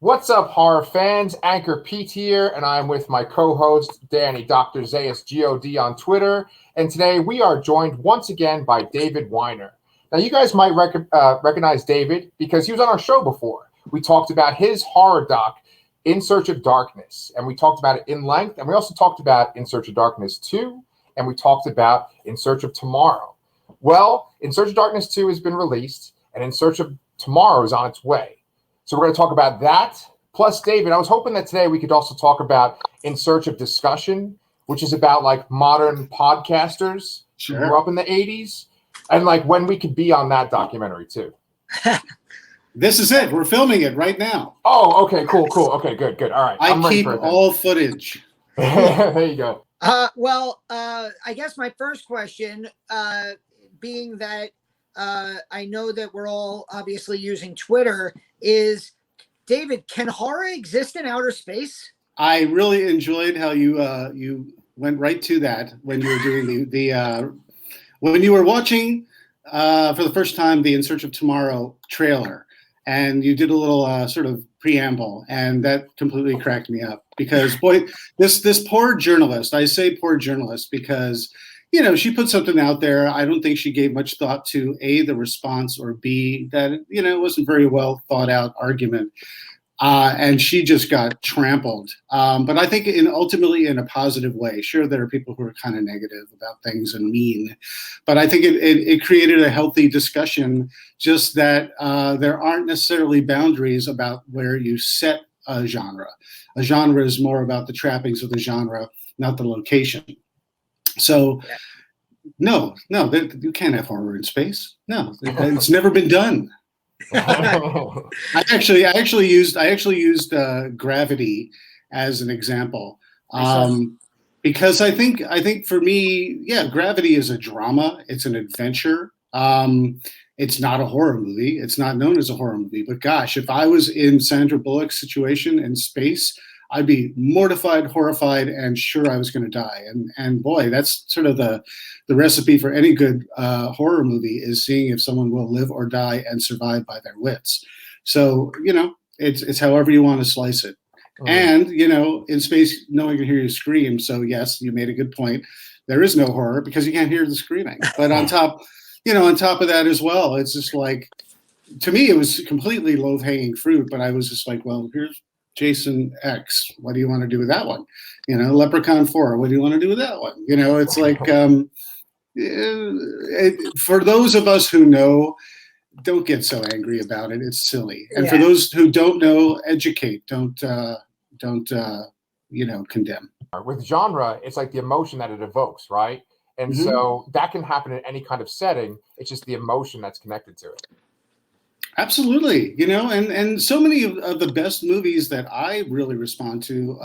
What's up, horror fans? Anchor Pete here, and I'm with my co-host, Danny, DrZaiusGoD on Twitter. And today we are joined once again by David Weiner. Now, you guys might recognize David because he was on our show before. We talked about his horror doc, In Search of Darkness, and we talked about it in length. And we also talked about In Search of Darkness 2, and we talked about In Search of Tomorrow. Well, In Search of Darkness 2 has been released, and In Search of Tomorrow is on its way. So we're going to talk about that. Plus, David, I was hoping that today we could also talk about In Search of Discussion, which is about like modern podcasters who grew up in the 80s, and like when we could be on that documentary too. This is it. We're filming it right now. Oh, okay, cool. Okay, good. All right. I keep all footage. There you go. I guess my first question, being that I know that we're all obviously using Twitter, is, David, can horror exist in outer space? I really enjoyed how you went right to that when you were doing when you were watching for the first time the In Search of Tomorrow trailer, and you did a little sort of preamble, and that completely cracked me up because, boy, this poor journalist, I say poor journalist because, you know, she put something out there. I don't think she gave much thought to A, the response, or B, that, you know, it wasn't very well thought out argument. And she just got trampled. But I think ultimately in a positive way. Sure, there are people who are kind of negative about things and mean, but I think it created a healthy discussion, just that there aren't necessarily boundaries about where you set a genre. A genre is more about the trappings of the genre, not the location. So, no, you can't have horror in space. No, it's never been done. I actually used Gravity as an example, because I think for me, yeah, Gravity is a drama. It's an adventure. It's not a horror movie. It's not known as a horror movie. But gosh, if I was in Sandra Bullock's situation in space, I'd be mortified, horrified, and sure I was going to die. And boy, that's sort of the recipe for any good horror movie, is seeing if someone will live or die and survive by their wits. So, you know, it's however you want to slice it. And, you know, in space, no one can hear you scream. So yes, you made a good point. There is no horror because you can't hear the screaming. But on top of that as well, it's just like, to me, it was completely low-hanging fruit. But I was just like, well, here's Jason X, what do you want to do with that one? You know, Leprechaun 4, what do you want to do with that one? You know, it's like, for those of us who know, don't get so angry about it. It's silly. And for those who don't know, educate. Don't condemn. With genre, it's like the emotion that it evokes, right? And so that can happen in any kind of setting. It's just the emotion that's connected to it. Absolutely. You know, and so many of the best movies that I really respond to,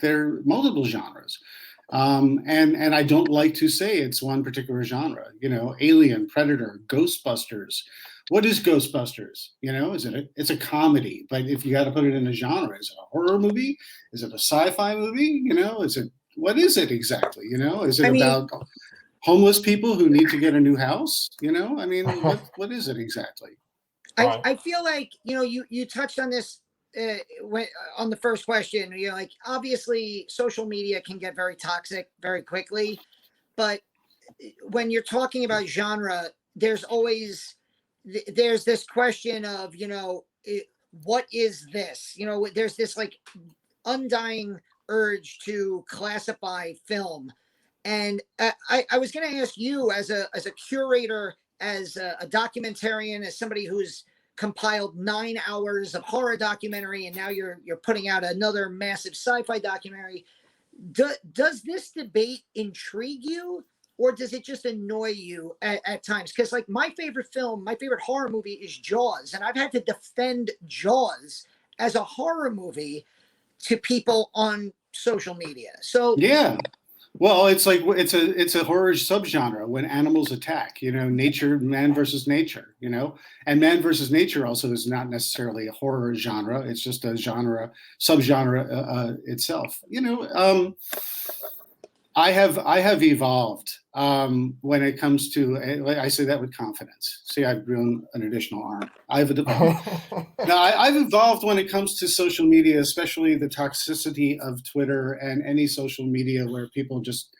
they're multiple genres. And I don't like to say it's one particular genre. You know, Alien, Predator, Ghostbusters. What is Ghostbusters? You know, it's a comedy, but if you got to put it in a genre, is it a horror movie? Is it a sci-fi movie? You know, what is it exactly? You know, is it about homeless people who need to get a new house? You know, I mean, what is it exactly? I feel like, you know, you touched on this on the first question. You know, like, obviously social media can get very toxic very quickly, but when you're talking about genre, there's this question of, you know, what is this? You know, there's this like undying urge to classify film, and I was going to ask you, as a curator, as a documentarian, as somebody who's compiled 9 hours of horror documentary, and now you're putting out another massive sci-fi documentary. Does this debate intrigue you, or does it just annoy you at times? Because like my favorite horror movie is Jaws, and I've had to defend Jaws as a horror movie to people on social media. So yeah. Well, it's like it's a horror subgenre when animals attack. You know, nature, man versus nature. You know, and man versus nature also is not necessarily a horror genre. It's just a subgenre itself. You know, I have evolved when it comes to. I say that with confidence. See, I've grown an additional arm. I've evolved when it comes to social media, especially the toxicity of Twitter and any social media where people just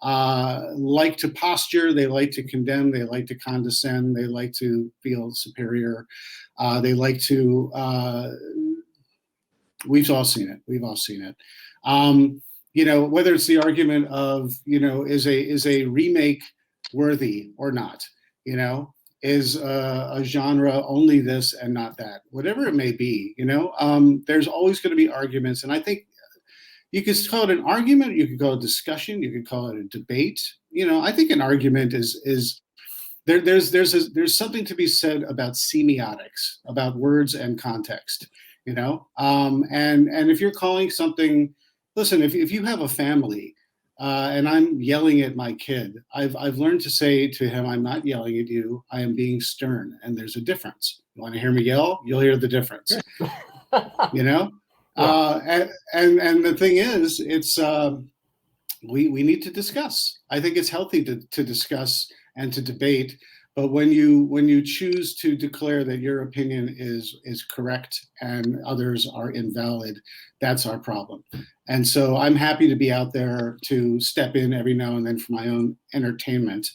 like to posture, they like to condemn, they like to condescend, they like to feel superior, they like to. We've all seen it. We've all seen it. Whether it's the argument of, is a remake worthy or not, is a genre only this and not that, whatever it may be, there's always going to be arguments. And I think you could call it an argument, you could call it a discussion, you could call it a debate. I think an argument is there's something to be said about semiotics, about words and context, and if you're calling something, listen, if you have a family and I'm yelling at my kid, I've learned to say to him, I'm not yelling at you, I am being stern, and there's a difference. You want to hear me yell? You'll hear the difference. Yeah. And the thing is, it's we need to discuss. I think it's healthy to discuss and to debate. But when you choose to declare that your opinion is correct and others are invalid, that's our problem. And so I'm happy to be out there to step in every now and then for my own entertainment.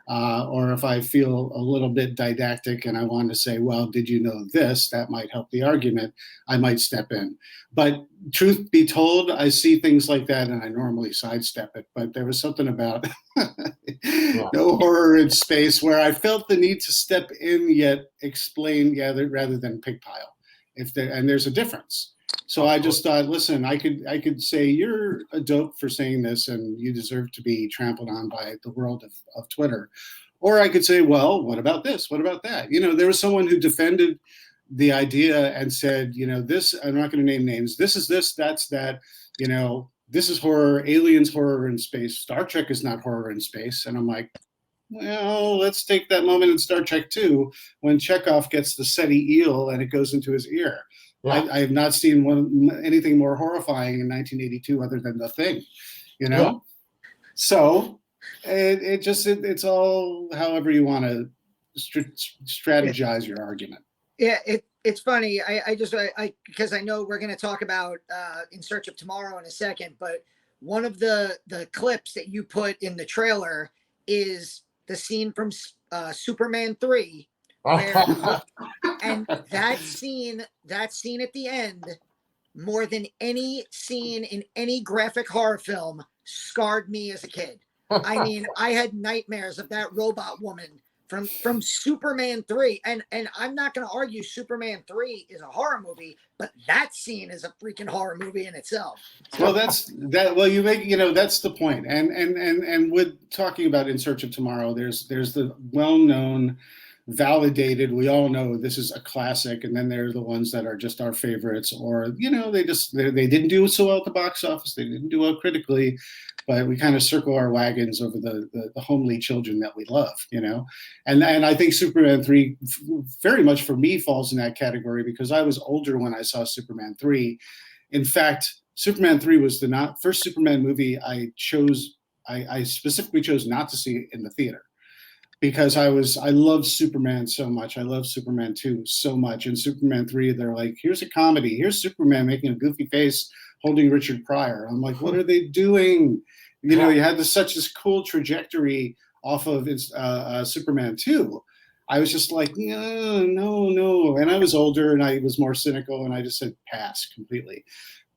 Or if I feel a little bit didactic and I want to say, well, did you know this? That might help the argument. I might step in. But truth be told, I see things like that and I normally sidestep it. But there was something about no horror in space where I felt the need to step in yet explain rather than pigpile. And there's a difference. So I just thought, listen, I could say you're a dope for saying this and you deserve to be trampled on by the world of Twitter. Or I could say, well, what about this? What about that? There was someone who defended the idea and said, this, I'm not going to name names. This is this, that's that, this is horror, aliens horror in space. Star Trek is not horror in space. And I'm like, well, let's take that moment in Star Trek 2 when Chekhov gets the SETI eel and it goes into his ear. Yeah. I have not seen anything more horrifying in 1982 other than The Thing, Yeah. So it's all however you want to strategize your argument. Yeah, it's funny. I because I know we're going to talk about In Search of Tomorrow in a second, but one of the clips that you put in the trailer is the scene from Superman 3. And that scene at the end, more than any scene in any graphic horror film, scarred me as a kid. I mean, I had nightmares of that robot woman from Superman 3. And I'm not going to argue Superman 3 is a horror movie, but that scene is a freaking horror movie in itself. Well, that's the point. And with talking about In Search of Tomorrow, there's the well-known, validated, we all know this is a classic, and then there are the ones that are just our favorites, or they didn't do so well at the box office, they didn't do well critically, but we kind of circle our wagons over the homely children that we love, and I think Superman 3 very much for me falls in that category because I was older when I saw Superman 3. In fact, Superman 3 was the first Superman movie I specifically chose not to see in the theater. Because I love Superman so much. I love Superman 2 so much. And Superman 3, they're like, here's a comedy. Here's Superman making a goofy face holding Richard Pryor. I'm like, what are they doing? You had such this cool trajectory off of Superman 2. I was just like, no. And I was older and I was more cynical and I just said pass completely.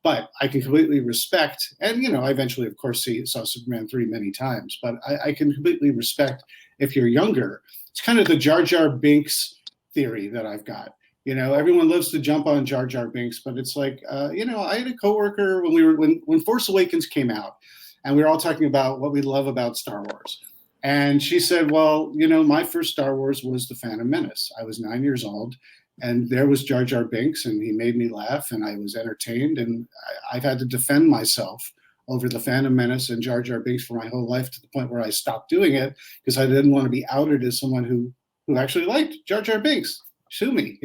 But I can completely respect, and I eventually, of course, saw Superman 3 many times, but I can completely respect if you're younger. It's kind of the Jar Jar Binks theory that I've got. Everyone loves to jump on Jar Jar Binks, but it's like, I had a coworker when Force Awakens came out, and we were all talking about what we love about Star Wars. And she said, well, my first Star Wars was The Phantom Menace. I was 9 years old. And there was Jar Jar Binks, and he made me laugh, and I was entertained. And I've had to defend myself over The Phantom Menace and Jar Jar Binks for my whole life, to the point where I stopped doing it because I didn't want to be outed as someone who actually liked Jar Jar Binks. Sue me,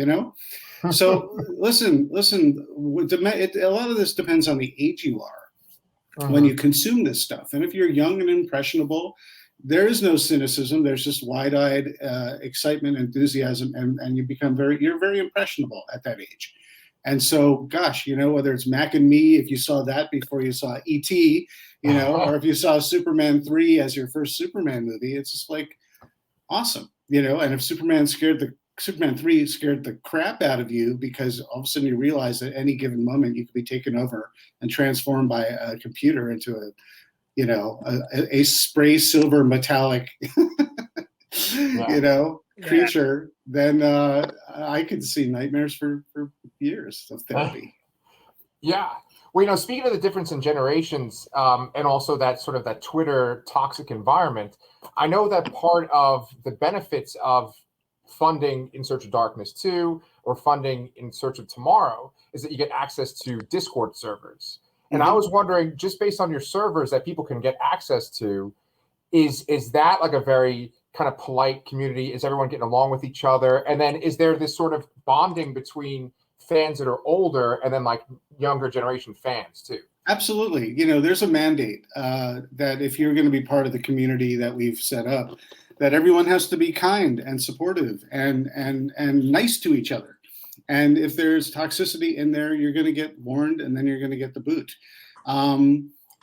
So listen. A lot of this depends on the age you are. when you consume this stuff. And if you're young and impressionable, there is no cynicism. There's just wide-eyed excitement, enthusiasm, and you're very impressionable at that age. And so, gosh, you know, whether it's Mac and Me, if you saw that before you saw E.T., you know, or if you saw Superman 3 as your first Superman movie, it's just like awesome, you know. And if Superman 3 scared the crap out of you because all of a sudden you realize at any given moment you could be taken over and transformed by a computer into a spray silver metallic, you know, creature, then I could see nightmares for years of therapy. Yeah. Well, you know, speaking of the difference in generations and also that sort of that Twitter toxic environment, I know that part of the benefits of funding In Search of Darkness 2 or funding In Search of Tomorrow is that you get access to Discord servers. And I was wondering, just based on your servers that people can get access to, is that like a very kind of polite community? Is everyone getting along with each other? And then is there this sort of bonding between fans that are older and then like younger generation fans too? Absolutely. You know, there's a mandate that if you're going to be part of the community that we've set up, that everyone has to be kind and supportive and nice to each other. And if there's toxicity in there, you're going to get warned and then you're going to get the boot.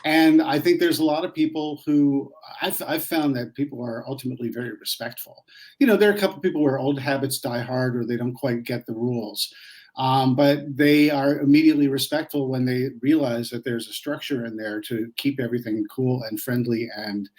And I think there's a lot of people who I've found that people are ultimately very respectful. You know, there are a couple of people where old habits die hard or they don't quite get the rules. But they are immediately respectful when they realize that there's a structure in there to keep everything cool and friendly and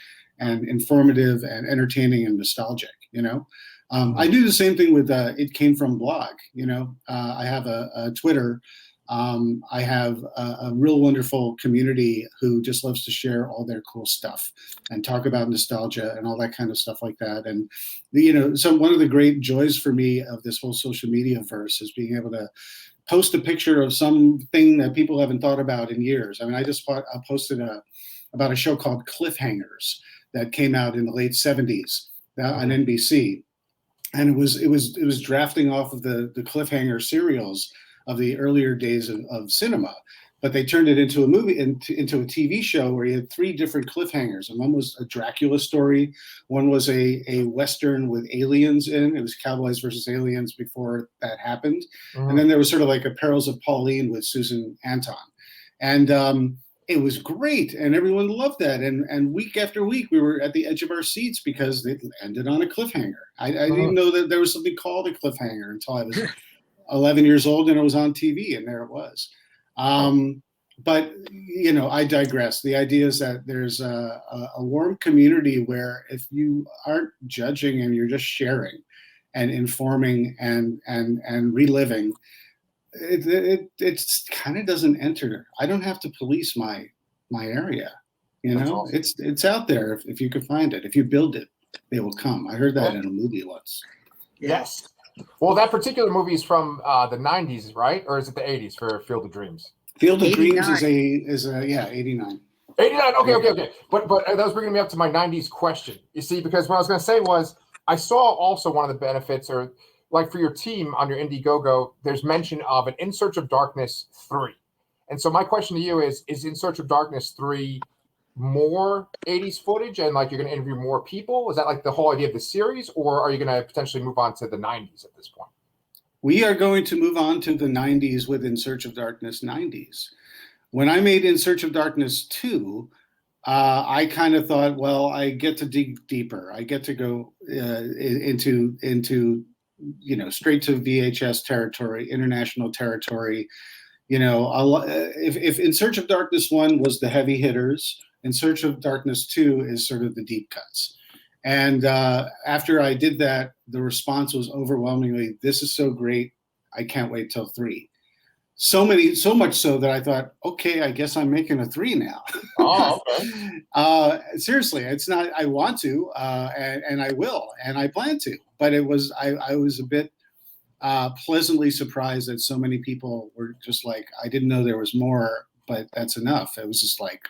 informative and entertaining and nostalgic, you know. I do the same thing with It Came From blog, you know. I have a Twitter. I have a real wonderful community who just loves to share all their cool stuff and talk about nostalgia and all that kind of stuff like that. And, you know, so one of the great joys for me of this whole social media verse is being able to post a picture of something that people haven't thought about in years. I mean, I posted about a show called CLIFFHANGERS that came out in the late 70s on NBC. And it was drafting off of the cliffhanger serials of the earlier days of cinema, but they turned it into a movie, into a TV show where you had 3 different cliffhangers. And one was a Dracula story. One was a Western with aliens in. It was Cowboys versus Aliens before that happened. And then there was sort of like a Perils of Pauline with Susan Anton. And it was great, and everyone loved that. And week after week, we were at the edge of our seats because it ended on a cliffhanger. I didn't know that there was something called a cliffhanger until I was 11 years old and it was on TV, and there it was. But, you know, I digress. The idea is that there's a warm community where if you aren't judging and you're just sharing and informing and reliving, it kind of doesn't enter. I don't have to police my area. You know, awesome. It's out there if you can find it. If you build it, they will come. I heard that in a movie once. Yes. Well, that particular movie is from the 90s, right? Or is it the 80s for Field of Dreams? Field of 89. Dreams is a 89. 89. Okay. But that was bringing me up to my 90s question. You see, because what I was going to say was I saw also one of the benefits, or like for your team on your Indiegogo, there's mention of an In Search of Darkness 3. And so my question to you is In Search of Darkness 3 more 80s footage and like you're going to interview more people? Is that like the whole idea of the series, or are you going to potentially move on to the 90s at this point? We are going to move on to the 90s with In Search of Darkness 90s. When I made In Search of Darkness 2, I kind of thought, well, I get to dig deeper. I get to go into you know, straight to VHS territory, international territory. You know, if In Search of Darkness 1 was the heavy hitters, In Search of Darkness 2 is sort of the deep cuts. And after I did that, the response was overwhelmingly, this is so great, I can't wait till 3. So much so that I thought, okay, I guess I'm making a 3 now. Oh, okay. Seriously, it's not, I want to, and I will, and I plan to. But I was a bit pleasantly surprised that so many people were just like, I didn't know there was more, but that's enough. It was just like,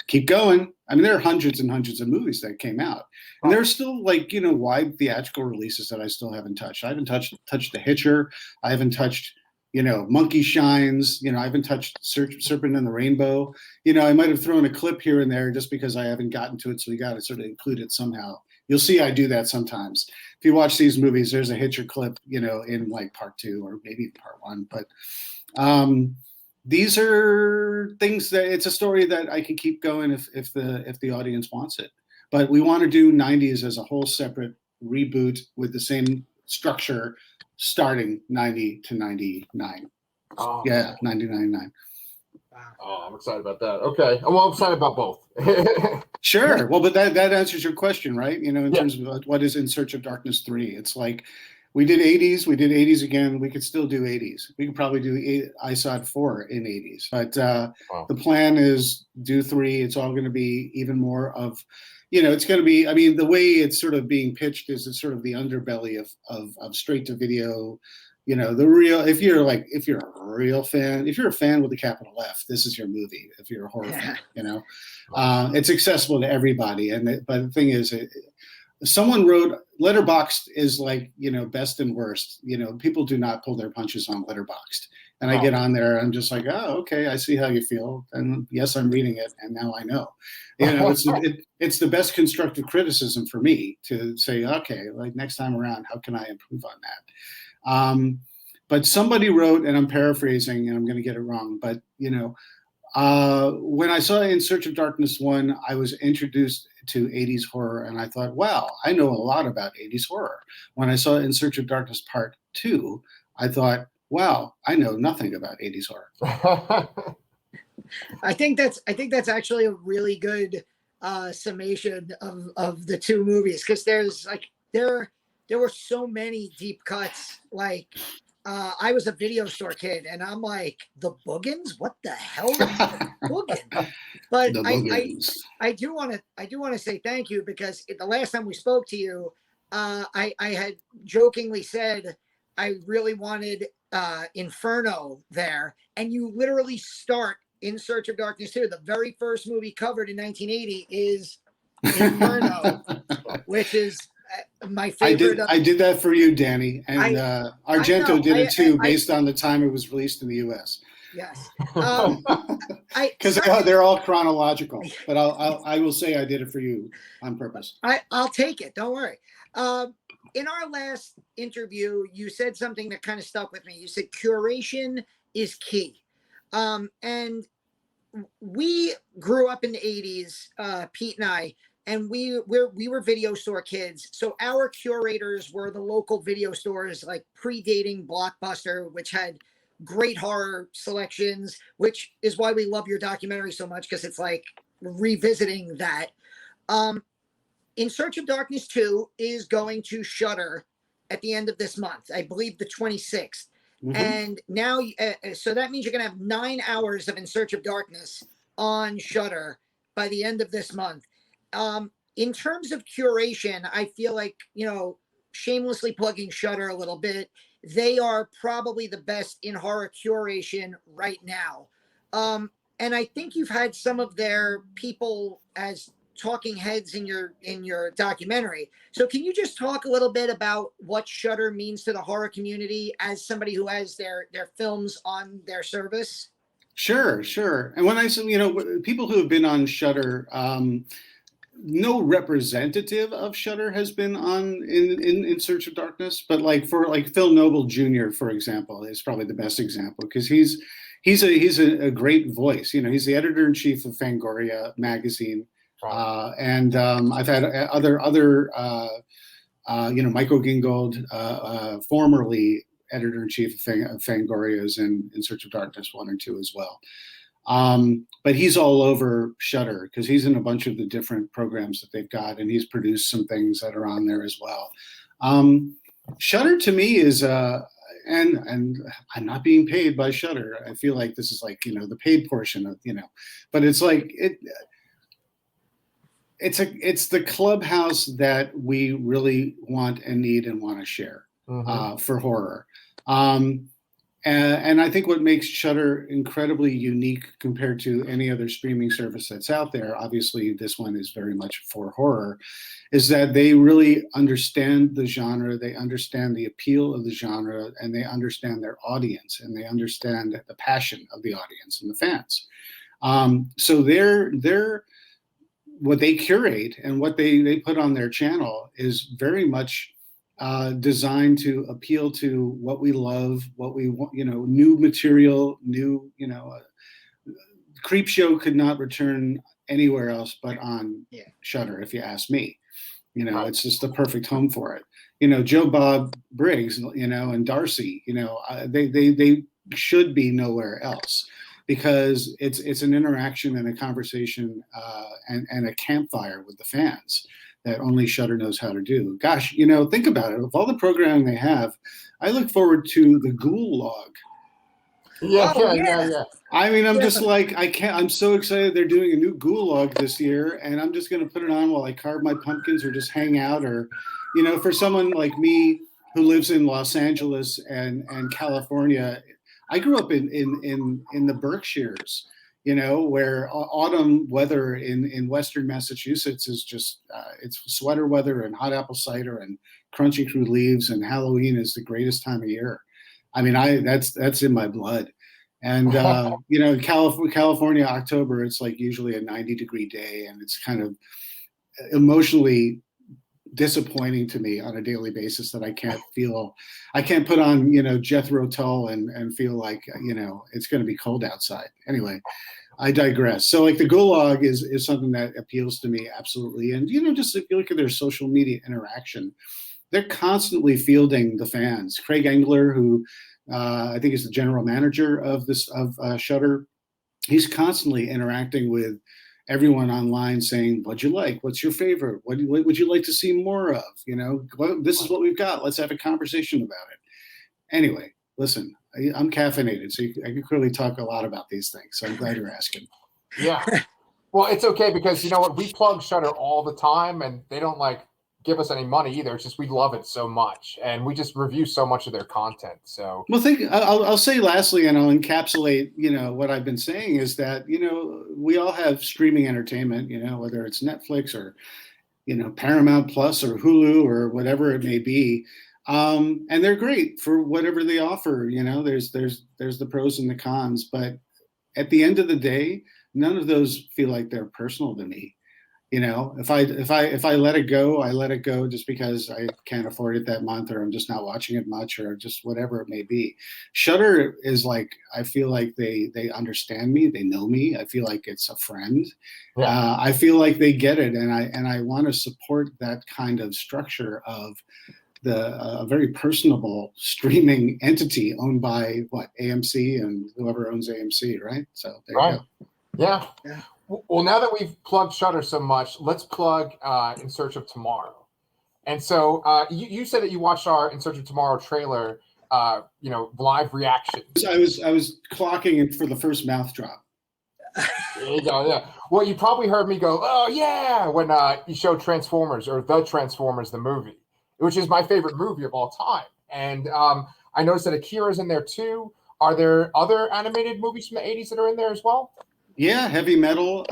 keep going. I mean, there are hundreds and hundreds of movies that came out. And there are still, like, you know, wide theatrical releases that I still haven't touched. I haven't touched The Hitcher. I haven't touched Monkey Shines. I haven't touched Serpent and the Rainbow. I might have thrown a clip here and there just because I haven't gotten to it, so we got to sort of include it somehow. You'll see I do that sometimes. If you watch these movies, there's a Hitcher clip, in like part 2 or maybe part 1. But these are things that it's a story that I can keep going if the audience wants it. But we want to do 90s as a whole separate reboot with the same structure starting 90 to 99. Oh, yeah, 99. Oh, I'm excited about that. Okay. Well, I'm excited about both. Sure. Well, but that answers your question, right? In terms of what is In Search of Darkness 3. It's like we did 80s. We did 80s again. We could still do 80s. We could probably do ISOD 4 in 80s. But the plan is do 3. It's all going to be even more of, it's going to be, the way it's sort of being pitched is it's sort of the underbelly of straight to video. The real, if you're a real fan, if you're a fan with a capital F, this is your movie. If you're a horror fan, it's accessible to everybody. But the thing is, someone wrote, Letterboxd is like, best and worst. People do not pull their punches on Letterboxd. And I get on there, I'm just like, oh, okay, I see how you feel. And yes, I'm reading it, and now I know. It's the best constructive criticism for me to say, okay, like next time around, how can I improve on that? But somebody wrote, and I'm paraphrasing, and I'm going to get it wrong, but when I saw In Search of Darkness 1, I was introduced to 80s horror, and I thought, wow, I know a lot about 80s horror. When I saw In Search of Darkness Part 2, I thought, wow, I know nothing about 80s horror. I think that's actually a really good summation of the two movies, because there's like there were so many deep cuts. Like I was a video store kid, and I'm like, the Boogans? What the hell is the Boogan? But I do want to say thank you, because the last time we spoke to you, I had jokingly said I really wanted Inferno there, and you literally start In Search of Darkness 2. The very first movie covered in 1980 is Inferno, which is my favorite. I did that for you, Danny, and Argento did it too, based on the time it was released in the U.S. Yes, because they're all chronological. But I will say I did it for you on purpose. I'll take it. Don't worry. In our last interview, you said something that kind of stuck with me. You said curation is key. And we grew up in the 80s, Pete and I, and we were video store kids. So our curators were the local video stores, like predating Blockbuster, which had great horror selections, which is why we love your documentary so much, because it's like revisiting that. In Search of Darkness 2 is going to Shudder at the end of this month, I believe the 26th. Mm-hmm. And now, so that means you're going to have 9 hours of In Search of Darkness on Shudder by the end of this month. In terms of curation, I feel like, shamelessly plugging Shudder a little bit, they are probably the best in horror curation right now. And I think you've had some of their people as talking heads in your documentary. So can you just talk a little bit about what Shudder means to the horror community as somebody who has their films on their service? Sure. And when I say, people who have been on Shudder, no representative of Shudder has been on in Search of Darkness, but for Phil Noble Jr., for example, is probably the best example, because he's a great voice. He's the editor-in-chief of Fangoria magazine. And I've had other Michael Gingold, formerly editor-in-chief of Fangoria's in Search of Darkness 1 and 2 as well. But he's all over Shudder because he's in a bunch of the different programs that they've got, and he's produced some things that are on there as well. Shudder to me is and I'm not being paid by Shudder. I feel like this is the paid portion of but it's it's the clubhouse that we really want and need and want to share for horror. And I think what makes Shudder incredibly unique compared to any other streaming service that's out there, obviously this one is very much for horror, is that they really understand the genre, they understand the appeal of the genre, and they understand their audience, and they understand the passion of the audience and the fans. So they're what they curate and what they put on their channel is very much designed to appeal to what we love, what we want, new material, new, Creepshow could not return anywhere else but on Shudder, if you ask me. It's just the perfect home for it. Joe Bob Briggs, and Darcy, they should be nowhere else, because it's an interaction and a conversation and a campfire with the fans that only Shudder knows how to do. Gosh, think about it. Of all the programming they have, I look forward to the Ghoul Log. Yeah. I mean, I'm just like, I'm so excited they're doing a new Ghoul Log this year, and I'm just going to put it on while I carve my pumpkins or just hang out, or, for someone like me who lives in Los Angeles and California, I grew up in the Berkshires, where autumn weather in Western Massachusetts is just, it's sweater weather and hot apple cider and crunching through leaves, and Halloween is the greatest time of year. I mean, that's in my blood. And, in California, October, it's like usually a 90-degree day, and it's kind of emotionally disappointing to me on a daily basis that I can't put on, Jethro Tull and feel like, it's going to be cold outside. Anyway, I digress. So like the Gulag is something that appeals to me absolutely. And, just if you look at their social media interaction, they're constantly fielding the fans. Craig Engler, who I think is the general manager of Shudder, he's constantly interacting with everyone online saying, what'd you like? What's your favorite? What would you like to see more of? This is what we've got. Let's have a conversation about it. Anyway, listen, I'm caffeinated, so I can clearly talk a lot about these things. So I'm glad you're asking. Yeah. Well, it's okay, because you know what? We plug Shudder all the time, and they don't give us any money either. It's just we love it so much, and we just review so much of their content. So, well, I'll say lastly, and I'll encapsulate, what I've been saying is that, we all have streaming entertainment, whether it's Netflix or, Paramount Plus or Hulu or whatever it may be. And they're great for whatever they offer. There's the pros and the cons, but at the end of the day, none of those feel like they're personal to me. If I let it go, I let it go just because I can't afford it that month, or I'm just not watching it much, or just whatever it may be. Shudder is I feel like they understand me, they know me. I feel like it's a friend. Yeah. I feel like they get it, and I want to support that kind of structure of a very personable streaming entity owned by AMC and whoever owns AMC, right? So there you go. Yeah. Well, now that we've plugged Shudder so much, let's plug In Search of Tomorrow. And so you said that you watched our In Search of Tomorrow trailer, live reaction. I was clocking it for the first mouth drop. There you go. Yeah. Well, you probably heard me go, "Oh yeah," when you showed Transformers, or The Transformers, the movie, which is my favorite movie of all time. And I noticed that Akira's in there too. Are there other animated movies from the 80s that are in there as well? Yeah, Heavy Metal.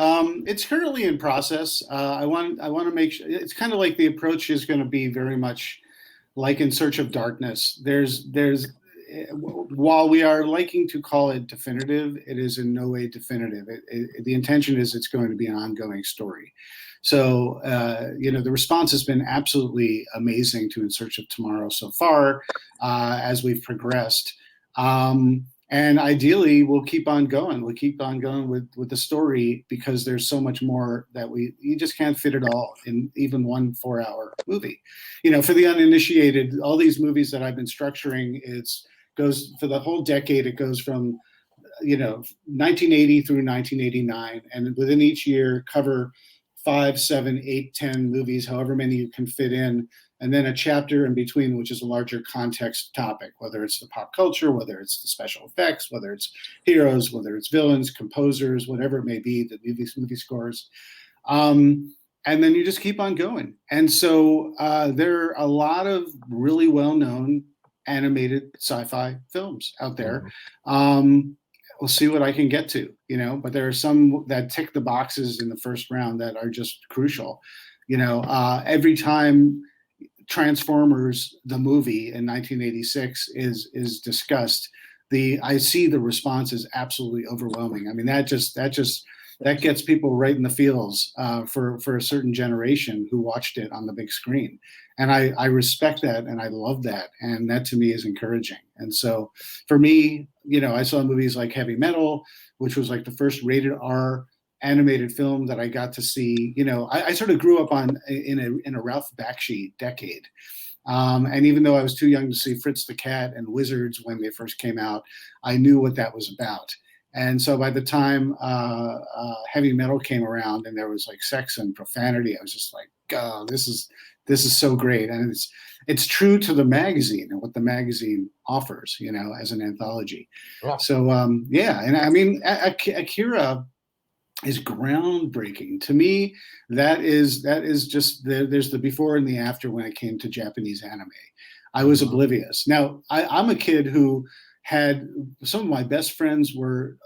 It's currently in process. I want to make sure. It's kind of like the approach is going to be very much like In Search of Darkness. There's while we are liking to call it definitive, it is in no way definitive. The intention is it's going to be an ongoing story. So the response has been absolutely amazing to In Search of Tomorrow so far as we've progressed. And ideally, we'll keep on going. We'll keep on going with the story, because there's so much more that you just can't fit it all in even one 4-hour movie. For the uninitiated, all these movies that I've been structuring, goes for the whole decade. It goes from 1980 through 1989, and within each year cover 5, 7, 8, 10 movies, however many you can fit in, and then a chapter in between, which is a larger context topic, whether it's the pop culture, whether it's the special effects, whether it's heroes, whether it's villains, composers, whatever it may be, the movie scores. And then you just keep on going. And so there are a lot of really well-known animated sci-fi films out there. Mhm. We'll see what I can get to, but there are some that tick the boxes in the first round that are just crucial. Every time Transformers, the movie in 1986 is discussed, I see the response is absolutely overwhelming. I mean, that gets people right in the feels for a certain generation who watched it on the big screen. And I respect that, and I love that, and that to me is encouraging. And so for me, I saw movies like Heavy Metal, which was like the first rated R animated film that I got to see. I sort of grew up in a Ralph Bakshi decade. And even though I was too young to see Fritz the Cat and Wizards when they first came out, I knew what that was about. And so by the time Heavy Metal came around and there was like sex and profanity, I was just like, oh, this is so great. And it's true to the magazine and what the magazine offers, as an anthology. Yeah. So and I mean, AKIRA is groundbreaking to me. That is just there's the before and the after when it came to Japanese anime. I was oblivious. Now I'm a kid who had some of my best friends were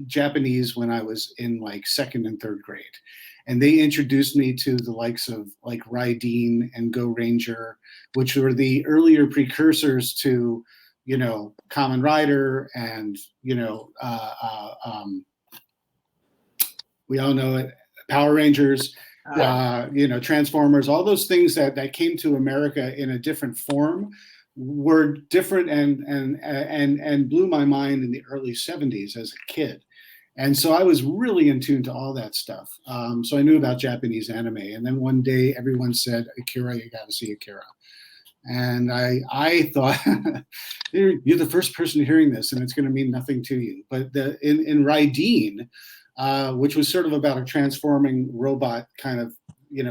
Japanese when I was in like second and third grade, and they introduced me to the likes of like RAIDEEN and Go Ranger, which were the earlier precursors to Kamen Rider and we all know it, Power Rangers, Transformers, all those things that came to America in a different form were different and blew my mind in the early 70s as a kid. And so I was really in tune to all that stuff. So I knew about Japanese anime. And then one day everyone said, AKIRA, you got to see AKIRA. And I thought, you're the first person hearing this, and it's going to mean nothing to you. But in RAIDEEN, which was sort of about a transforming robot kind of,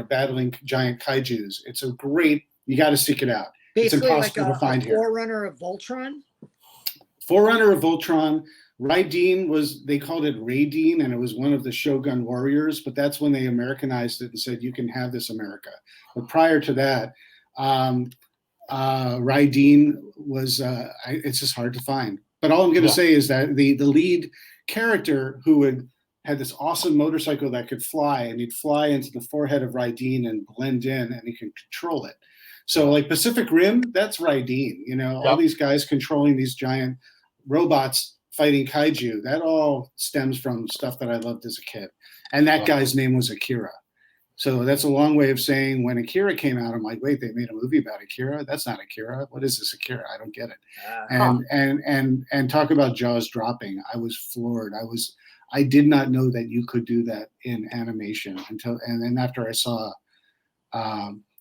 battling giant kaijus. It's a great, you got to seek it out. Basically, it's impossible like to find here. Forerunner of Voltron? Forerunner of Voltron. RAIDEEN they called it RAIDEEN, and it was one of the Shogun warriors, but that's when they Americanized it and said, you can have this, America. But prior to that, RAIDEEN was, it's just hard to find. But all I'm going to say is that the lead character who had this awesome motorcycle that could fly, and he'd fly into the forehead of RAIDEEN and blend in, and he could control it. So like Pacific Rim, that's RAIDEEN, all these guys controlling these giant robots fighting kaiju. That all stems from stuff that I loved as a kid. And that guy's name was AKIRA. So that's a long way of saying when AKIRA came out, I'm like, wait, they made a movie about AKIRA? That's not AKIRA. What is this AKIRA? I don't get it. And talk about jaws dropping. I was floored. I did not know that you could do that in animation and then after I saw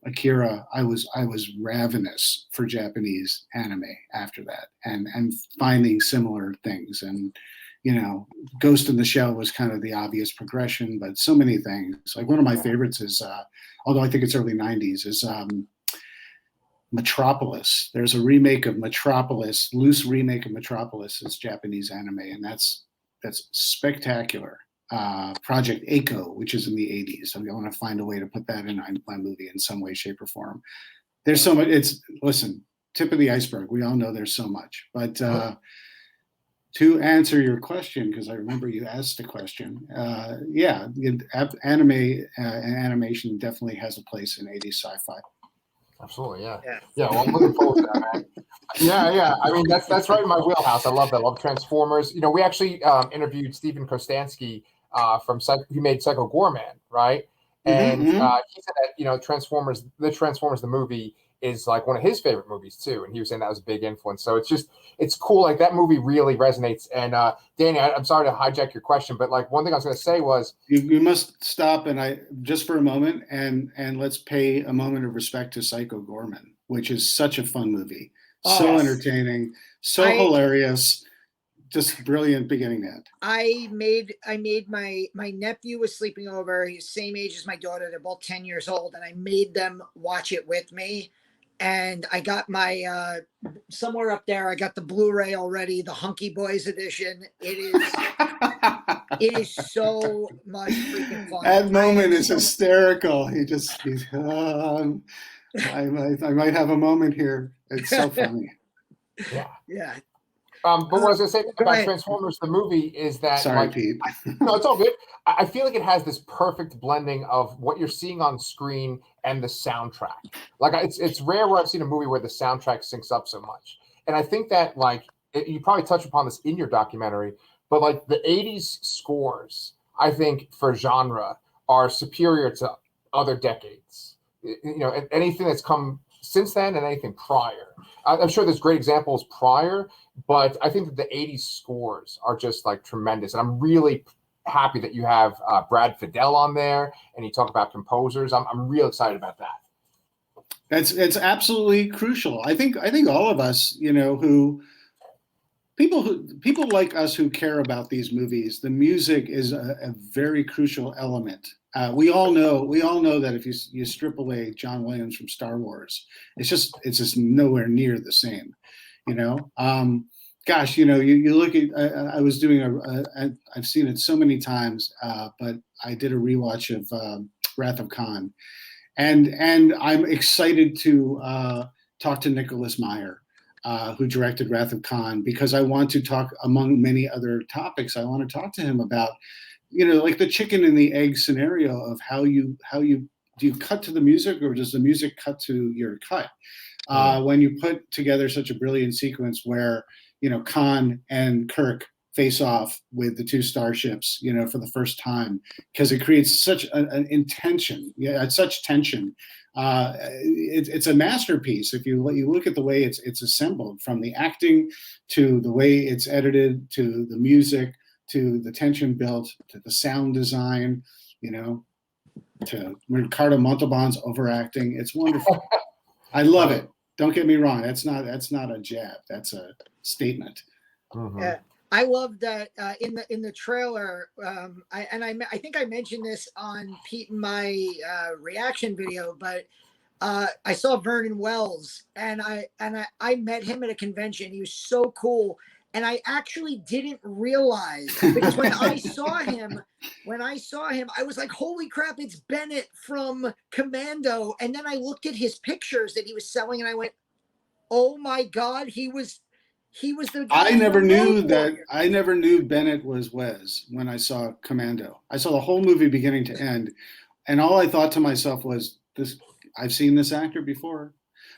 AKIRA, I was ravenous for Japanese anime after that, and finding similar things. And Ghost in the Shell was kind of the obvious progression, but so many things. Like one of my favorites is, although I think it's early '90s, is Metropolis. There's a remake of Metropolis, loose remake of Metropolis. It's Japanese anime, and that's spectacular. Project Echo, which is in the 80s. So I want to find a way to put that in my movie in some way, shape, or form. There's so much. Listen, tip of the iceberg. We all know there's so much. But to answer your question, because I remember you asked the question, anime and animation definitely has a place in 80s sci-fi. Absolutely, yeah. Well, I'm looking forward to that, man. Yeah. I mean, that's right in my wheelhouse. I love that. I love Transformers. We actually interviewed Stephen Kostansky who made Psycho Goreman, right? And he said that Transformers, the movie, is like one of his favorite movies too, and he was saying that was a big influence. So it's cool. Like that movie really resonates. And Danny, I'm sorry to hijack your question, but like one thing I was going to say was you must stop and just for a moment and let's pay a moment of respect to Psycho Goreman, which is such a fun movie, so entertaining, so hilarious. Just brilliant beginning that. I made my nephew was sleeping over. He's the same age as my daughter. They're both 10 years old. And I made them watch it with me. And I got my, somewhere up there, I got the Blu-ray already, the Hunky Boys edition. It is so much freaking fun. That moment is hysterical. I might have a moment here. It's so funny. Yeah. Yeah. But what I was gonna say Go about ahead. Transformers the movie is that Sorry, like Pete. no, it's all good. I feel like it has this perfect blending of what you're seeing on screen and the soundtrack. Like it's rare where I've seen a movie where the soundtrack syncs up so much. And I think that like you probably touched upon this in your documentary, but like the '80s scores, I think for genre are superior to other decades. You know, anything that's come since then and anything prior. I'm sure there's great examples prior, but I think that the '80s scores are just like tremendous. And I'm really happy that you have Brad Fiedel on there and you talk about composers. I'm real excited about that. It's absolutely crucial. I think all of us, you know, people like us who care about these movies, the music is a very crucial element. We all know that if you strip away John Williams from Star Wars, it's just nowhere near the same, you know. Gosh, you know, you look at. I was doing I've seen it so many times, but I did a rewatch of Wrath of Khan, and I'm excited to talk to Nicholas Meyer, who directed Wrath of Khan, because I want to talk, among many other topics, I want to talk to him about, you know, like the chicken and the egg scenario of how you do you cut to the music or does the music cut to your cut? When you put together such a brilliant sequence where, you know, Khan and Kirk face off with the two starships, you know, for the first time, because it creates such an intention, such tension. It's a masterpiece. If you look at the way it's assembled, from the acting to the way it's edited, to the music, to the tension built, to the sound design, you know, to Ricardo Montalban's overacting. It's wonderful. I love it. Don't get me wrong. That's not a jab. That's a statement. Mm-hmm. Yeah. I love that in the trailer. I think I mentioned this on Pete and my reaction video, but I saw Vernon Wells and I met him at a convention. He was so cool, and I actually didn't realize, because when I saw him, I was like, "Holy crap! It's Bennett from Commando!" And then I looked at his pictures that he was selling, and I went, "Oh my God, he was the guy." I never knew Bennett was Wes when I saw Commando. I saw the whole movie beginning to end, and all I thought to myself was, "This, I've seen this actor before,"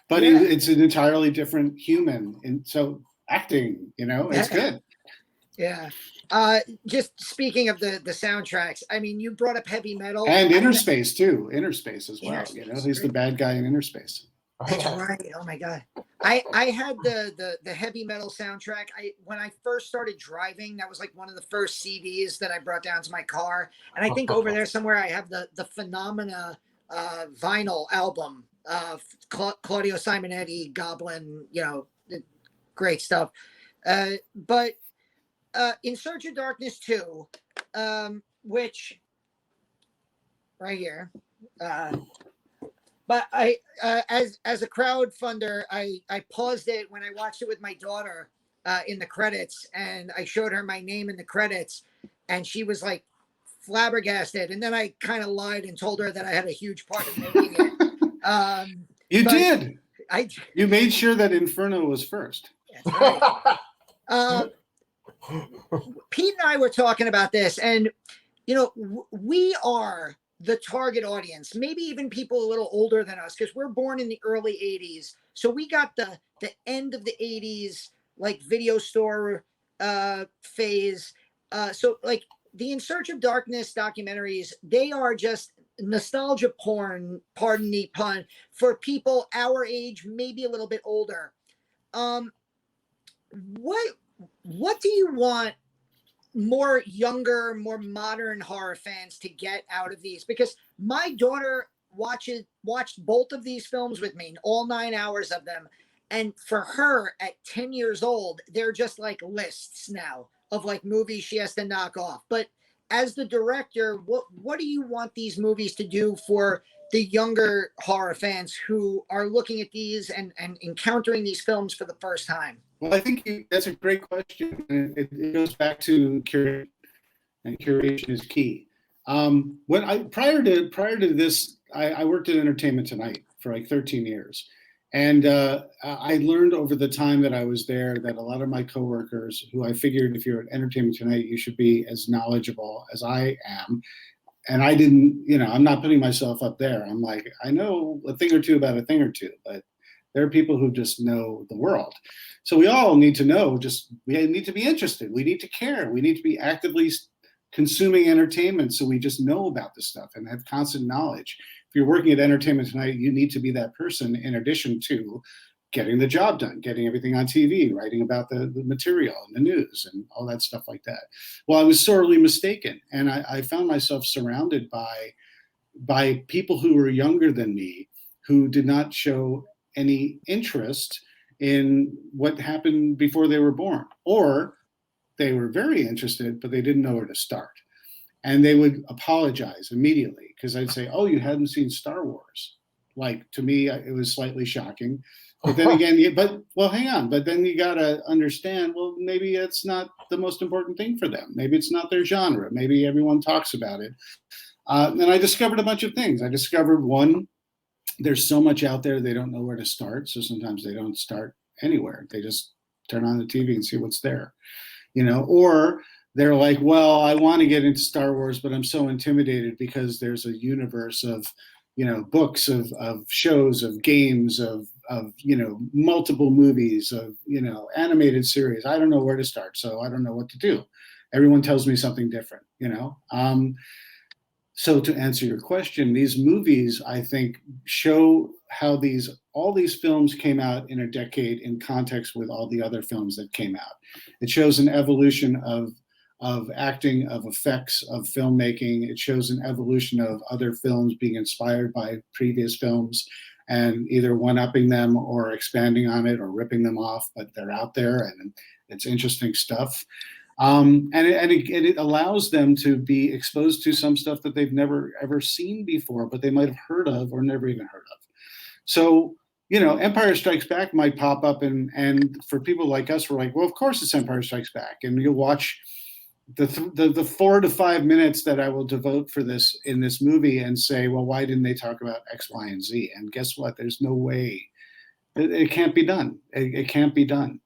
but Yeah. it's an entirely different human. And so acting, you know, it's good. Yeah. Just speaking of the soundtracks, I mean, you brought up heavy metal And Interspace too. Interspace as well. Interspace, You know, he's the bad guy in Interspace. That's right. Oh my God. I had the heavy metal soundtrack. When I first started driving, that was like one of the first CDs that I brought down to my car. And I think over there somewhere I have the Phenomena vinyl album, Claudio Simonetti, Goblin, you know, great stuff. But In Search of Darkness 2, which right here, but I, as a crowdfunder, I paused it when I watched it with my daughter in the credits, and I showed her my name in the credits, and she was like flabbergasted. And then I kind of lied and told her that I had a huge part in making it. You did. You made sure that Inferno was first. That's right. Pete and I were talking about this, and you know, we are the target audience, maybe even people a little older than us, because we're born in the early 80s. So we got the end of the 80s, like video store phase. So like the In Search of Darkness documentaries, they are just nostalgia porn, pardon the pun, for people our age, maybe a little bit older. What do you want more younger, more modern horror fans to get out of these? Because my daughter watched both of these films with me, all 9 hours of them. And for her at 10 years old, they're just like lists now of like movies she has to knock off. But as the director, what do you want these movies to do for the younger horror fans who are looking at these and encountering these films for the first time? Well, I think that's a great question. It goes back to curation, and curation is key. When prior to this, I worked at Entertainment Tonight for like 13 years, And I learned over the time that I was there that a lot of my coworkers, who I figured if you're at Entertainment Tonight, you should be as knowledgeable as I am. And I didn't, I'm not putting myself up there. I'm like, I know a thing or two about a thing or two, but there are people who just know the world. So we all need to know, we need to be interested. We need to care. We need to be actively consuming entertainment so we just know about this stuff and have constant knowledge. If you're working at Entertainment Tonight, you need to be that person in addition to getting the job done, getting everything on TV, writing about the material and the news and all that stuff like that. Well, I was sorely mistaken. And I found myself surrounded by people who were younger than me who did not show any interest in what happened before they were born, or they were very interested, but they didn't know where to start. And they would apologize immediately because I'd say, oh, you hadn't seen Star Wars. Like, to me, it was slightly shocking. But then again, hang on. But then you got to understand, well, maybe it's not the most important thing for them. Maybe it's not their genre. Maybe everyone talks about it. And I discovered a bunch of things. I discovered, one, there's so much out there, they don't know where to start. So sometimes they don't start anywhere. They just turn on the TV and see what's there, or they're like, well, I want to get into Star Wars, but I'm so intimidated because there's a universe of, books, of shows, of games, of multiple movies, of, animated series. I don't know where to start, so I don't know what to do. Everyone tells me something different, So to answer your question, these movies, I think, show how all these films came out in a decade in context with all the other films that came out. It shows an evolution of acting, of effects, of filmmaking. It shows an evolution of other films being inspired by previous films and either one-upping them or expanding on it or ripping them off, but they're out there and it's interesting stuff. And it allows them to be exposed to some stuff that they've never ever seen before, but they might have heard of or never even heard of. So, Empire Strikes Back might pop up, and for people like us, we're like, well, of course it's Empire Strikes Back, and you'll watch the 4 to 5 minutes that I will devote for this in this movie and say, well, why didn't they talk about X, Y, and Z? And guess what? There's no way. It can't be done. It can't be done.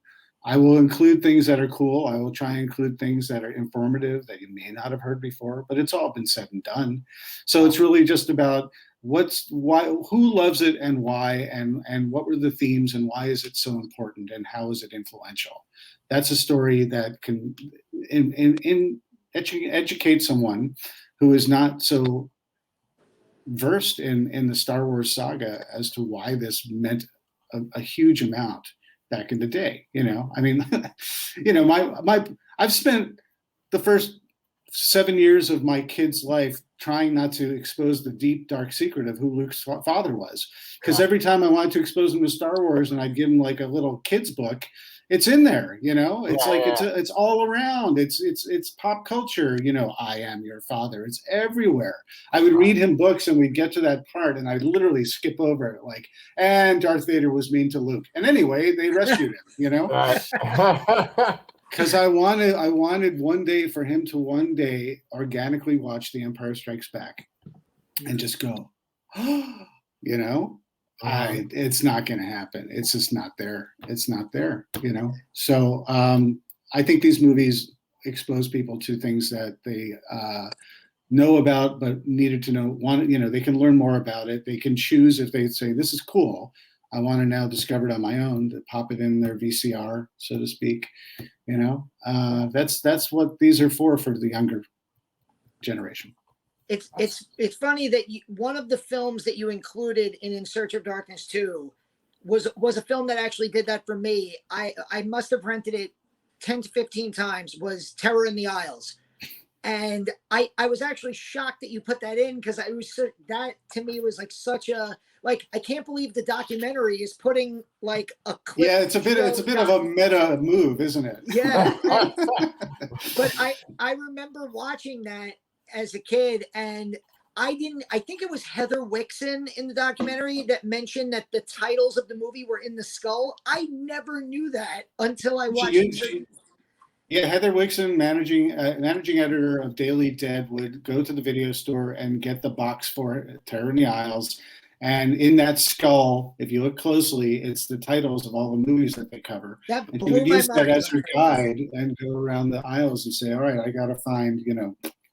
I will include things that are cool. I will try and include things that are informative that you may not have heard before, but it's all been said and done. So it's really just about who loves it and why, and what were the themes and why is it so important and how is it influential? That's a story that can educate someone who is not so versed in the Star Wars saga as to why this meant a huge amount back in the day. I've spent the first 7 years of my kid's life trying not to expose the deep, dark secret of who Luke's father was. Because every time I wanted to expose him to Star Wars and I'd give him like a little kid's book, it's in there, it's all around. It's pop culture, I am your father. It's everywhere. I would read him books and we'd get to that part and I'd literally skip over it, like, and Darth Vader was mean to Luke. And anyway, they rescued him, Because I wanted one day for him to one day organically watch The Empire Strikes Back and just go, it's not going to happen. It's just not there. It's not there, So I think these movies expose people to things that they know about but needed to know. They can learn more about it. They can choose if they say, this is cool. I want to now discover it on my own, to pop it in their VCR, so to speak. That's what these are for the younger generation. It's funny that one of the films that you included in Search of Darkness 2 was a film that actually did that for me. I must have rented it 10 to 15 times, was Terror in the Isles. And I was actually shocked that you put that in, because that to me was like such a, like, I can't believe the documentary is putting like a clip. Yeah, it's a bit of a meta move, isn't it? Yeah. But I remember watching that as a kid, and I think it was Heather Wixon in the documentary that mentioned that the titles of the movie were in the skull. I never knew that until I watched it. Yeah, Heather Wixon, managing editor of Daily Dead, would go to the video store and get the box for Terror in the Isles And in that skull, if you look closely, it's the titles of all the movies that they cover. That And you blew would my use that mind. as your guide and go around the aisles and say, all right, I got to find,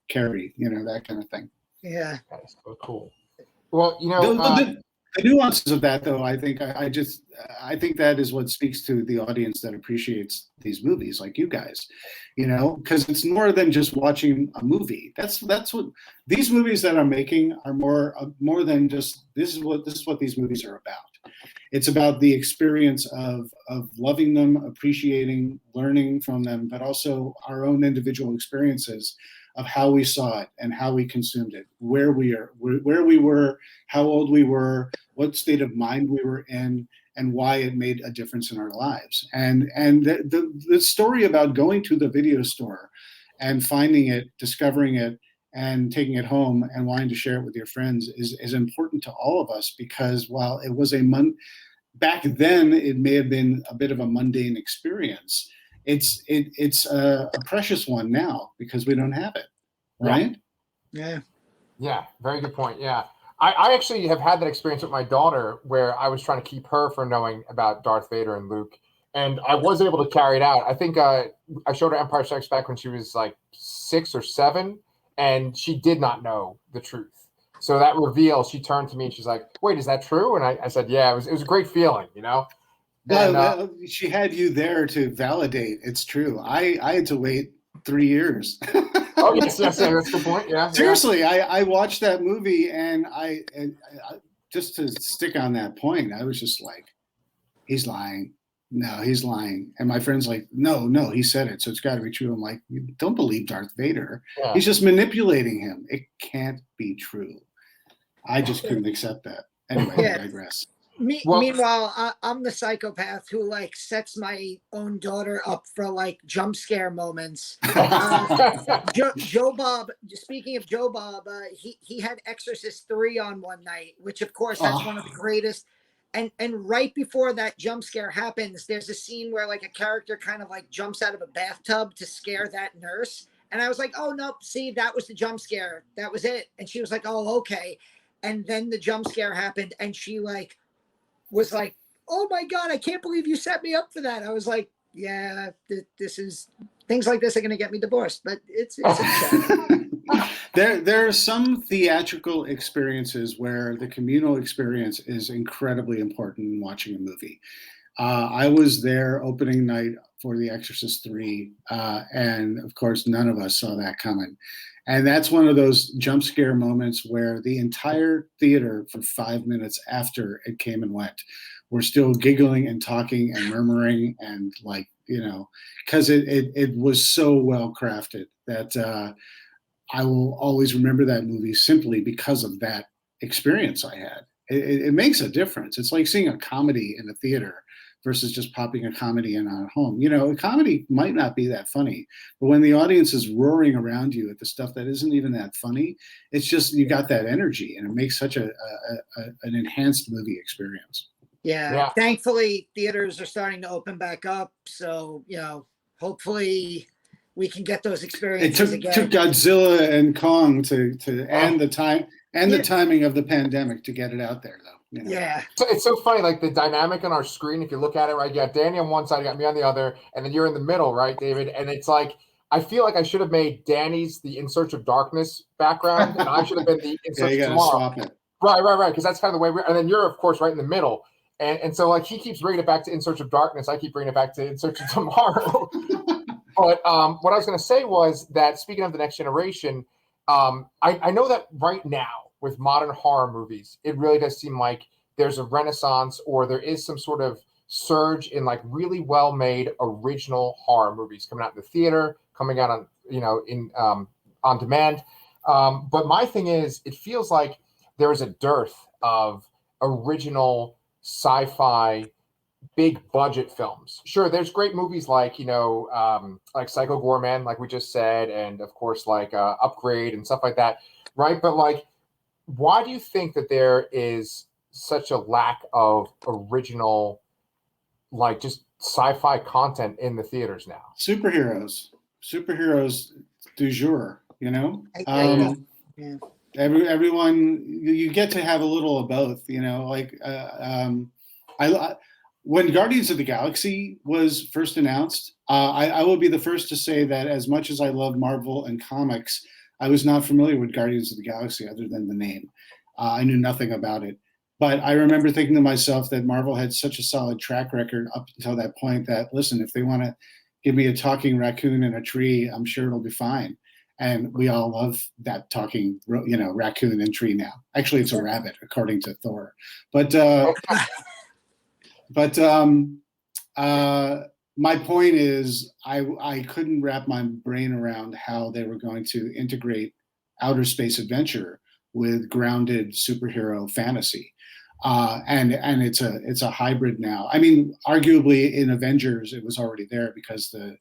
Carrie, that kind of thing. Yeah. That's so cool. Well, The nuances of that, though, I think I think that is what speaks to the audience that appreciates these movies, like you guys, because it's more than just watching a movie. That's what these movies that I'm making are more than just this is what these movies are about. It's about the experience of loving them, appreciating, learning from them, but also our own individual experiences of how we saw it and how we consumed it, where we were, how old we were, what state of mind we were in, and why it made a difference in our lives. And the story about going to the video store and finding it, discovering it, and taking it home and wanting to share it with your friends is important to all of us, because while it was back then, it may have been a bit of a mundane experience. It's a precious one now because we don't have it, right? Yeah. Very good point. Yeah. I actually have had that experience with my daughter where I was trying to keep her from knowing about Darth Vader and Luke, and I was able to carry it out. I think I showed her Empire Strikes Back when she was like 6 or 7, and she did not know the truth. So that reveal, she turned to me and she's like, "Wait, is that true?" And I said, "Yeah, it was a great feeling, And, she had you there to validate it's true. I had to wait 3 years. Oh, yes, that's a good point. Yeah. Seriously, I watched that movie, and I just to stick on that point, I was just like, he's lying. No, he's lying. And my friend's like, no, he said it, so it's got to be true. I'm like, don't believe Darth Vader. Yeah. He's just manipulating him. It can't be true. I just couldn't accept that. Anyway, I digress. Meanwhile, I'm the psychopath who sets my own daughter up for jump scare moments. Joe Bob. Speaking of Joe Bob, he had Exorcist 3 on one night, which of course that's one of the greatest. And right before that jump scare happens, there's a scene where a character kind of jumps out of a bathtub to scare that nurse, and I was like, oh no, see, that was the jump scare. That was it. And she was like, oh okay. And then the jump scare happened, and she was like, oh my God, I can't believe you set me up for that. I was like, yeah, this is, things like this are going to get me divorced, but it's There are some theatrical experiences where the communal experience is incredibly important in watching a movie. I was there opening night for The Exorcist 3, and of course, none of us saw that coming. And that's one of those jump scare moments where the entire theater, for 5 minutes after it came and went, were still giggling and talking and murmuring and because it was so well crafted that I will always remember that movie simply because of that experience I had. It makes a difference. It's like seeing a comedy in a theater versus just popping a comedy in at home. A comedy might not be that funny, but when the audience is roaring around you at the stuff that isn't even that funny, it's just, you got that energy, and it makes such an enhanced movie experience. Yeah. Thankfully, theaters are starting to open back up, so hopefully we can get those experiences again. It took Godzilla and Kong to end the time and the timing of the pandemic to get it out there, though. Yeah. It's so funny, the dynamic on our screen, if you look at it, right, you got Danny on one side, you got me on the other, and then you're in the middle, right, David? And it's I feel like I should have made Danny's the In Search of Darkness background, and I should have been the In Search of Tomorrow. Swap it. Right, because that's kind of the way and then you're, of course, right in the middle. And so, he keeps bringing it back to In Search of Darkness, I keep bringing it back to In Search of Tomorrow. But what I was going to say was that, speaking of the next generation, I know that right now with modern horror movies, it really does seem like there's a renaissance, or there is some sort of surge in really well-made original horror movies coming out in the theater, coming out on on demand. But my thing is, it feels like there is a dearth of original sci-fi big budget films. Sure, there's great movies like Psycho Goreman, like we just said, and of course Upgrade and stuff like that, right? But why do you think that there is such a lack of original just sci-fi content in the theaters now? Superheroes du jour, Yeah. everyone, you get to have a little of both, you know, like when Guardians of the Galaxy was first announced, I will be the first to say that as much as I love Marvel and comics, I was not familiar with Guardians of the Galaxy other than the name. I knew nothing about it. But I remember thinking to myself that Marvel had such a solid track record up until that point that, listen, if they want to give me a talking raccoon in a tree, I'm sure it'll be fine. And we all love that talking, you know, raccoon and tree now. Actually, it's a rabbit, according to Thor. But my point is, I couldn't wrap my brain around how they were going to integrate outer space adventure with grounded superhero fantasy. And it's a hybrid now. I mean, arguably in Avengers, it was already there because the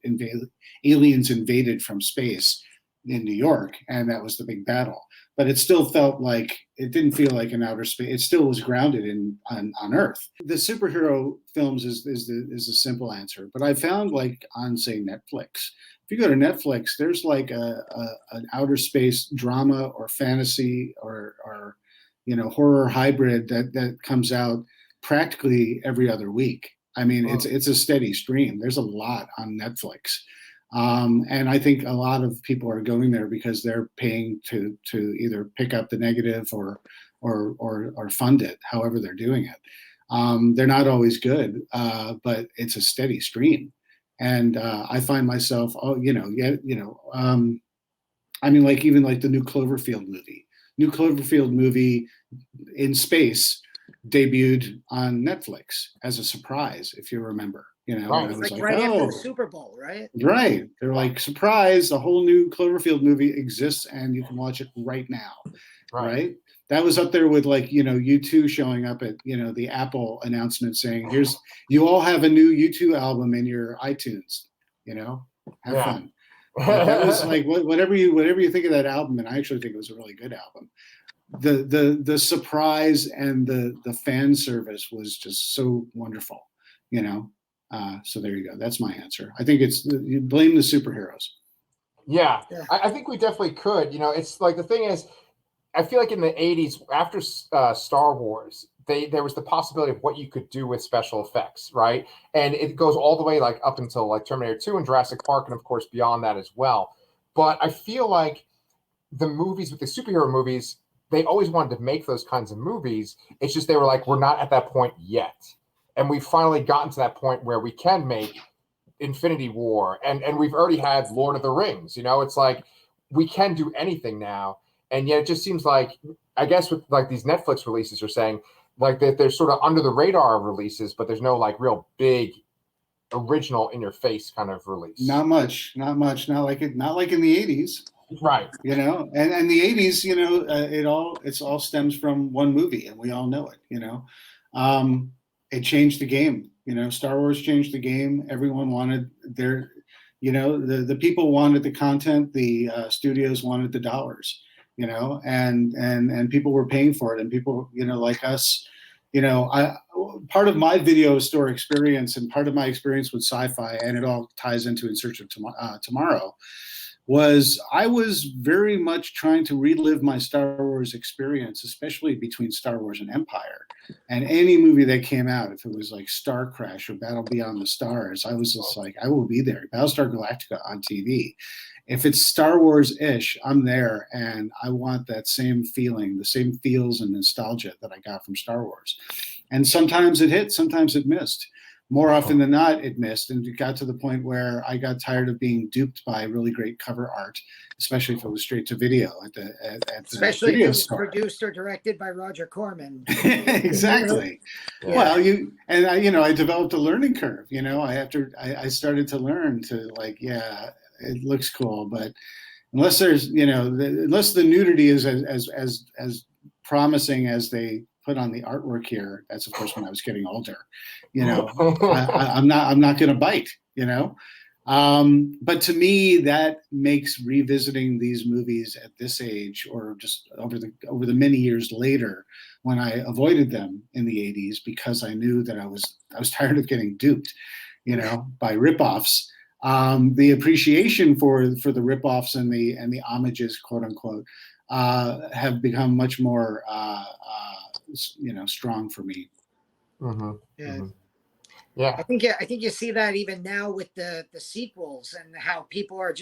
aliens invaded from space in New York, and that was the big battle. But it still felt like, it didn't feel like an outer space. It still was grounded on Earth. The superhero films is a simple answer. But I found, like, on, say, Netflix, if you go to Netflix, there's like an outer space drama or fantasy or you know, horror hybrid that comes out practically every other week. I mean, it's a steady stream. There's a lot on Netflix. And I think a lot of people are going there because they're paying to either pick up the negative or fund it, however they're doing it. They're not always good, but it's a steady stream. And I find myself, I mean, like, even like the new Cloverfield movie. New Cloverfield movie in space debuted on Netflix as a surprise, if you remember. You know, right. It was like right after the Super Bowl, right? Right. They're like, surprise, the whole new Cloverfield movie exists and you can watch it right now. Right? That was up there with, like, you know, U2 showing up at, you know, the Apple announcement saying, here's, you all have a new U2 album in your iTunes, you know, have fun. That was like, whatever you think of that album, and I actually think it was a really good album. The surprise and the fan service was just so wonderful, you know. So there you go. That's my answer. I think you blame the superheroes. Yeah, I think we definitely could. You know, it's like, the thing is, I feel like in the 80s, after Star Wars, there was the possibility of what you could do with special effects, right? And it goes all the way, like, up until like Terminator 2 and Jurassic Park, and of course beyond that as well. But I feel like the movies, with the superhero movies, they always wanted to make those kinds of movies. It's just they were like, we're not at that point yet. And we've finally gotten to that point where we can make Infinity War, and we've already had Lord of the Rings. You know, it's like we can do anything now. And yet it just seems like, I guess with like these Netflix releases are saying, like, that they're sort of under the radar releases, but there's no like real big original in your face kind of release. Not much. Not like in the 80s. Right. You know, and the 80s, you know, it all stems from one movie, and we all know it, you know. It changed the game. You know, Star Wars changed the game. Everyone wanted their, you know, the people wanted the content, the studios wanted the dollars. You know, and people were paying for it, and people, you know, like us, you know, part of my video store experience and part of my experience with sci-fi, and it all ties into In Search of Tomorrow, was I was very much trying to relive my Star Wars experience, especially between Star Wars and Empire. And any movie that came out, if it was like Star Crash or Battle Beyond the Stars, I was just like, I will be there. Battlestar Galactica on TV. If it's Star Wars-ish, I'm there, and I want that same feeling, the same feels and nostalgia that I got from Star Wars. And sometimes it hit, sometimes it missed. More often than not, it missed, and it got to the point where I got tired of being duped by really great cover art, especially if it was straight to video especially if it was produced or directed by Roger Corman. Exactly. Yeah. Well, I developed a learning curve. You know, I started to learn to, like, yeah, it looks cool, but unless there's, you know, unless the nudity is as promising as they put on the artwork here, that's of course when I was getting older, you know, I'm not going to bite, you know. But to me, that makes revisiting these movies at this age, or just over the many years later, when I avoided them in the 80s because I knew that I was tired of getting duped, you know, by ripoffs. the appreciation for the ripoffs and the homages, quote unquote, have become much more strong for me. Mm-hmm. Yeah. Mm-hmm. Yeah. I think you see that even now with the sequels and how people are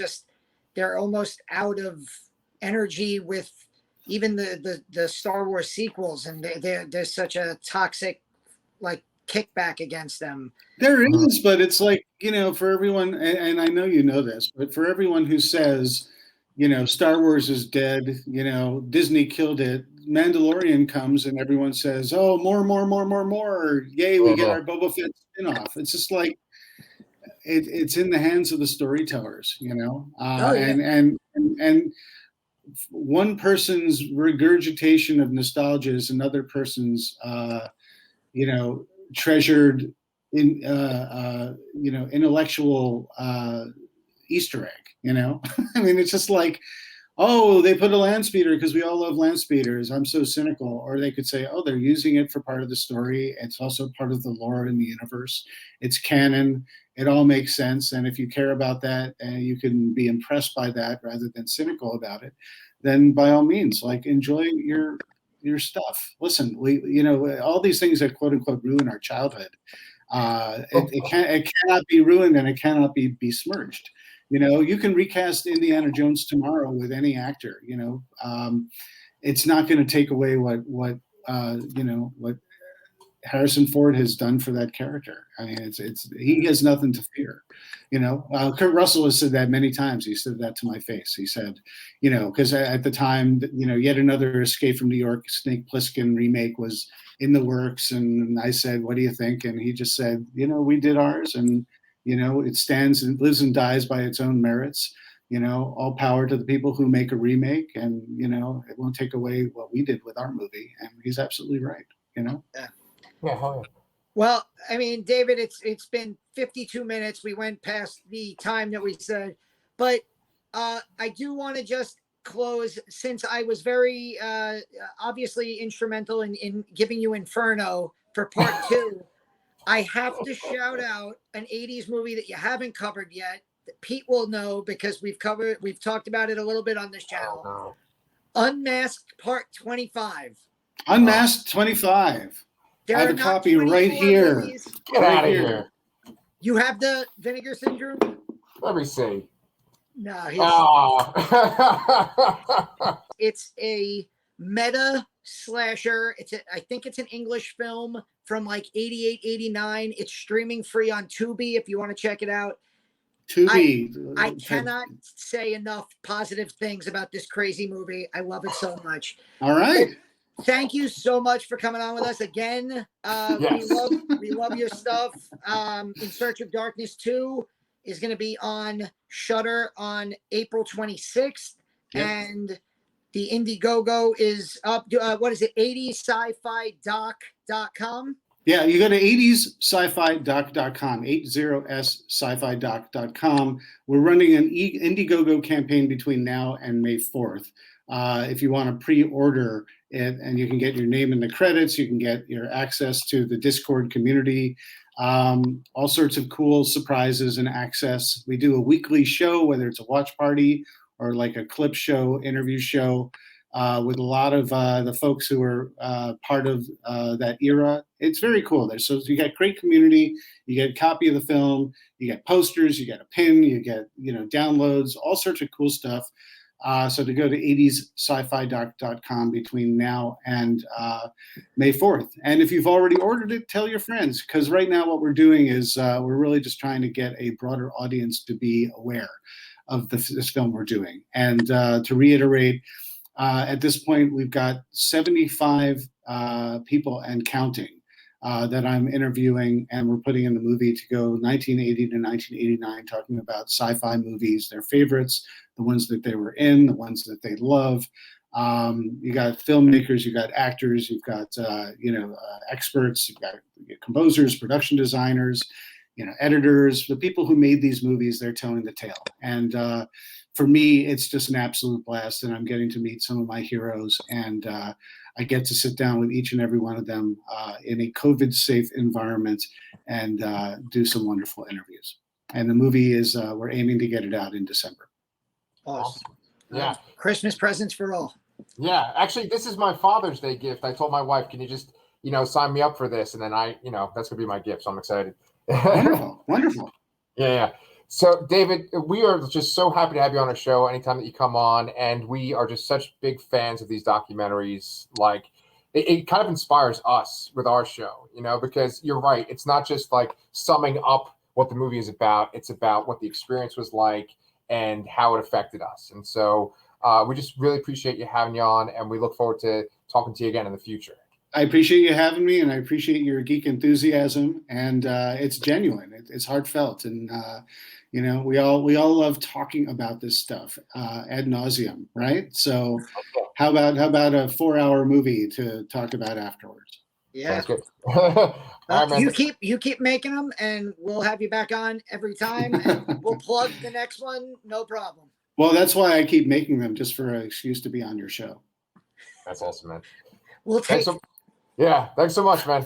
they're almost out of energy with even the Star Wars sequels, and there's such a toxic like kickback against them. There is, but it's like, for everyone, and I know you know this, but for everyone who says, Star Wars is dead, Disney killed it, Mandalorian comes and everyone says, oh, more, yay, we get our Boba Fett spinoff. It's just like, it's in the hands of the storytellers, and one person's regurgitation of nostalgia is another person's, treasured intellectual Easter egg. I mean, it's just like, oh, they put a land speeder because we all love land speeders. I'm so cynical. Or they could say, oh, they're using it for part of the story. It's also part of the lore in the universe. It's canon. It all makes sense. And if you care about that and you can be impressed by that rather than cynical about it, then by all means, like, enjoy your stuff. Listen, all these things that quote unquote ruin our childhood, it cannot be ruined and it cannot be besmirched. You can recast Indiana Jones tomorrow with any actor. It's not going to take away what Harrison Ford has done for that character. I mean, he has nothing to fear. Kurt Russell has said that many times. He said that to my face. He said, because at the time, yet another Escape from New York Snake Plissken remake was in the works, and I said, what do you think? And he just said, we did ours, and it stands and lives and dies by its own merits. All power to the people who make a remake, and it won't take away what we did with our movie. And he's absolutely right. Yeah. Yeah. Well, I mean, David, it's been 52 minutes. We went past the time that we said, but I do want to just close, since I was very obviously instrumental in giving you Inferno for part 2. I have to shout out an 80s movie that you haven't covered yet, that Pete will know because we've talked about it a little bit on this channel. Oh, no. Unmasked Part 25. Unmasked 25. I have a copy right here. Movies. Get out of here. You have the Vinegar Syndrome? Let me see. No. It's a meta slasher. I think it's an English film from like 88, 89. It's streaming free on Tubi if you want to check it out. Tubi. I cannot say enough positive things about this crazy movie. I love it so much. All right. Thank you so much for coming on with us again. Yes. We love your stuff. In Search of Darkness 2 is going to be on Shudder on April 26th. Yep. And the Indiegogo is up. What is it? 80sci-fi-doc.com. Yeah, you go to 80sci-fi-doc.com, 80sci-fi-doc.com. We're running an Indiegogo campaign between now and May 4th. If you want to pre-order it, and you can get your name in the credits, you can get your access to the Discord community, all sorts of cool surprises and access. We do a weekly show, whether it's a watch party or like a clip show, interview show, with a lot of the folks who are part of that era. It's very cool. So you get great community, you get a copy of the film, you get posters, you get a pin, you get downloads, all sorts of cool stuff. So to go to 80sci-fi-doc.com between now and May 4th. And if you've already ordered it, tell your friends, because right now what we're doing is we're really just trying to get a broader audience to be aware of this film we're doing. And to reiterate, at this point, we've got 75 people and counting that I'm interviewing, and we're putting in the movie to go 1980 to 1989, talking about sci-fi movies, their favorites, the ones that they were in, the ones that they love. You got filmmakers, you got actors, you've got experts, you've got composers, production designers, editors, the people who made these movies. They're telling the tale. And for me, it's just an absolute blast, and I'm getting to meet some of my heroes, and I get to sit down with each and every one of them in a COVID-safe environment and do some wonderful interviews. And the movie is we're aiming to get it out in December. Awesome. Yeah. Christmas presents for all. Yeah. Actually, this is my Father's Day gift. I told my wife, can you just, sign me up for this? And then that's going to be my gift. So I'm excited. Wonderful. Wonderful. Yeah. So, David, we are just so happy to have you on our show anytime that you come on. And we are just such big fans of these documentaries. Like, it kind of inspires us with our show, because you're right. It's not just like summing up what the movie is about. It's about what the experience was like and how it affected us. And so we just really appreciate you having you on, and we look forward to talking to you again in the future. I appreciate you having me, and I appreciate your geek enthusiasm, and it's genuine. It's heartfelt, and we all love talking about this stuff ad nauseum, right? So, how about a 4-hour movie to talk about afterwards? Yeah. Sounds good. All right, man. You keep making them, and we'll have you back on every time, and we'll plug the next one, no problem. Well, that's why I keep making them, just for an excuse to be on your show. That's awesome, man. We'll take. Yeah, thanks so much, man.